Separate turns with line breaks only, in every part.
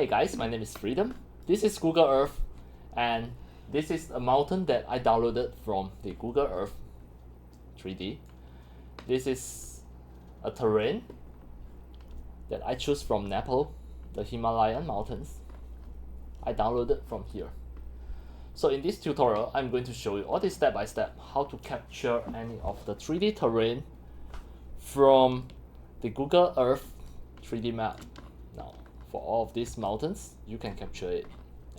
Hey guys, my name is Freedom. This is Google Earth, and this is a mountain that I downloaded from the Google Earth 3D. This is a terrain that I choose from Nepal, the Himalayan mountains. I downloaded from here. So in this tutorial, I'm going to show you all this step by step how to capture any of the 3D terrain from the Google Earth 3D map. Now, for all of these mountains, you can capture it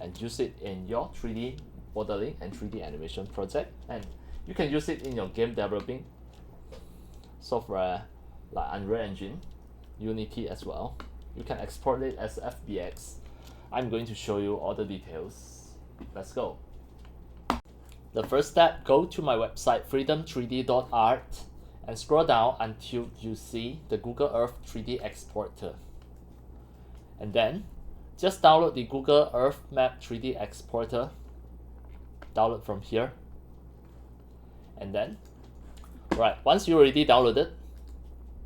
and use it in your 3D modeling and 3D animation project, and you can use it in your game developing software like Unreal Engine, Unity as well. You can export it as FBX. I'm going to show you all the details. Let's go. The first step, go to my website freedom3d.art and scroll down until you see the Google Earth 3D exporter. And then just download the Google Earth Map 3D exporter. Download from here. And then, right, once you already downloaded,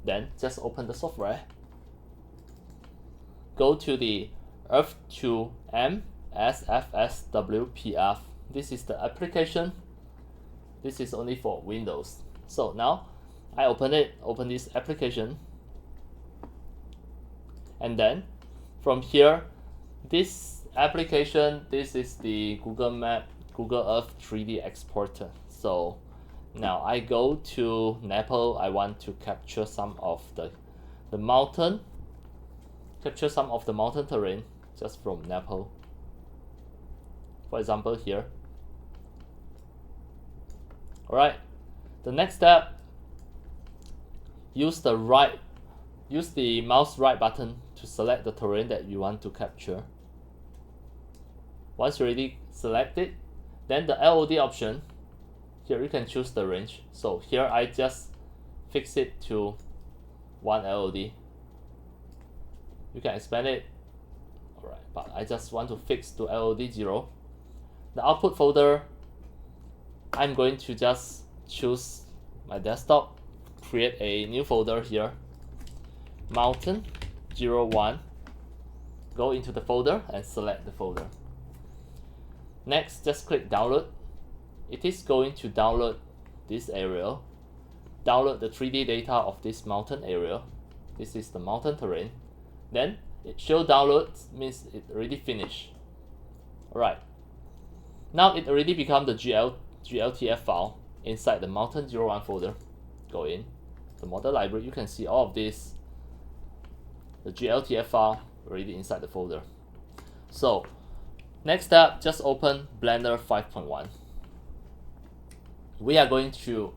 then just open the software. Go to the Earth2 MSFSWPF. This is the application. This is only for Windows. So now I open this application, and then from here, this application, this is the Google Earth 3D exporter. So now I go to Nepal. I want to capture some of the mountain, capture some of the mountain terrain just from Nepal. For example, here. Alright, the next step, use the mouse right button to select the terrain that you want to capture. Once you already select it, then the LOD option, here you can choose the range. So here I just fix it to 1 LOD. You can expand it, alright, but I just want to fix to LOD 0. The output folder, I'm going to just choose my desktop, create a new folder here, mountain 01, go into the folder and select the folder. Next, just click download. It is going to download this area, download the 3D data of this mountain area. This is the mountain terrain. Then it show download, means it already finished. Alright, now it already become the glTF file inside the mountain 01 folder. Go in the model library, you can see all of this, the glTF file already inside the folder. So next step, just open Blender 5.1. We are going to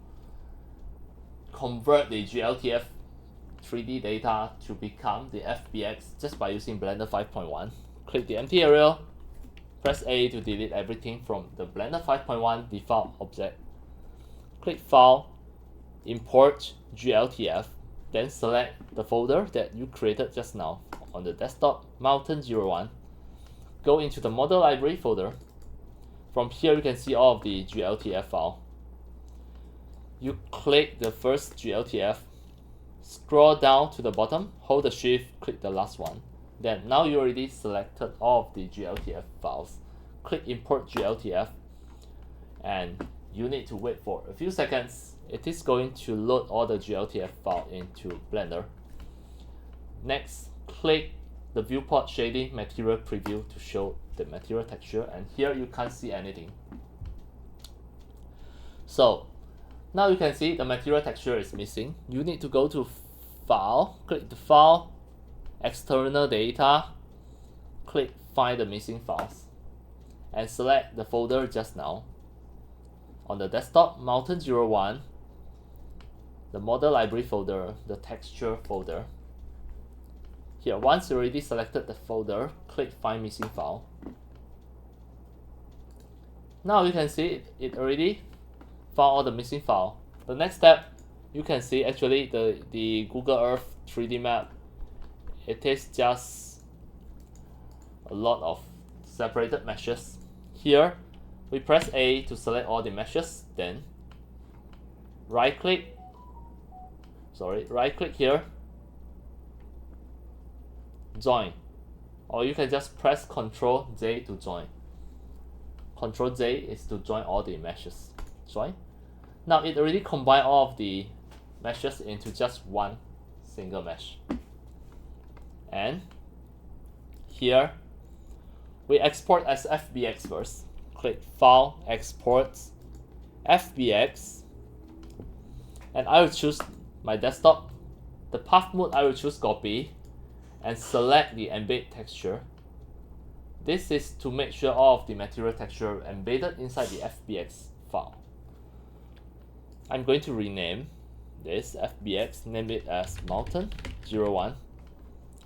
convert the glTF 3D data to become the FBX just by using Blender 5.1. Click the empty area, press A to delete everything from the Blender 5.1 default object. Click File, Import glTF, then select the folder that you created just now on the desktop, Mountain 01. Go into the Model Library folder. From here you can see all of the glTF file. You click the first glTF, scroll down to the bottom, hold the shift, click the last one. Then now you already selected all of the glTF files. Click Import glTF, and you need to wait for a few seconds. It is going to load all the glTF file into Blender. Next, click the Viewport Shading Material Preview to show the material texture, and here you can't see anything. So now you can see the material texture is missing. You need to go to File, click the File, External Data, click Find the Missing Files, and select the folder just now. On the desktop, Mountain 01, the Model Library folder, the Texture folder. Here, once you already selected the folder, click Find Missing File. Now you can see it already found all the missing file. The next step, you can see actually the Google Earth 3D map, it is just a lot of separated meshes. Here, we press A to select all the meshes, then right click here, join. or you can just press Ctrl J to join. Ctrl J is to join all the meshes. Join. Now it already combined all of the meshes into just one single mesh. And here we export as FBX first. Click File, Export, FBX, and I will choose my desktop. The path mode I will choose copy and select the embed texture. This is to make sure all of the material texture embedded inside the FBX file. I'm going to rename this FBX, name it as Mountain01.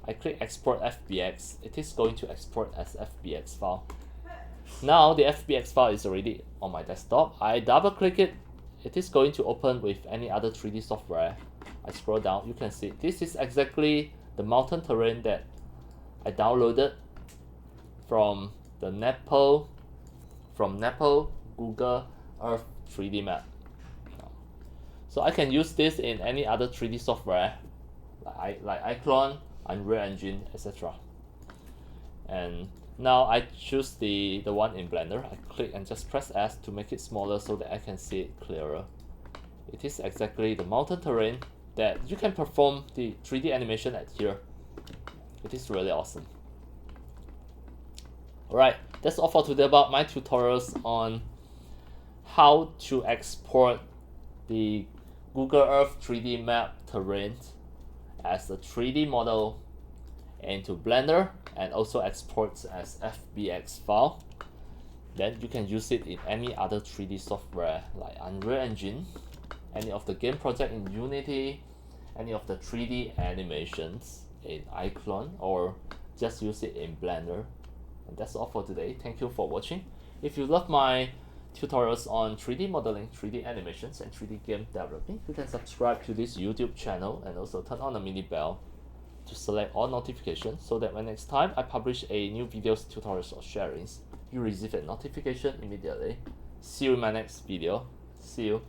I click Export FBX. It is going to export as FBX file. Now the FBX file is already on my desktop. I double click it. It is going to open with any other 3D software. I scroll down, you can see this is exactly the mountain terrain that I downloaded from the Nepal Google Earth 3D map. So I can use this in any other 3D software like iClone, Unreal Engine, etc. And now I choose the one in Blender. I click and just press S to make it smaller so that I can see it clearer. It is exactly the mountain terrain that you can perform the 3D animation at here. It is really awesome. Alright, that's all for today about my tutorials on how to export the Google Earth 3D map terrain as a 3D model into Blender and also exports as FBX file. Then you can use it in any other 3D software like Unreal Engine, any of the game project in Unity, any of the 3D animations in iClone, or just use it in Blender. And that's all for today. Thank you for watching. If you love my tutorials on 3D modeling, 3D animations, and 3D game developing, you can subscribe to this YouTube channel and also turn on the mini bell to select all notifications so that when next time I publish a new videos, tutorials, or sharings, you receive a notification immediately. See you in my next video. See you.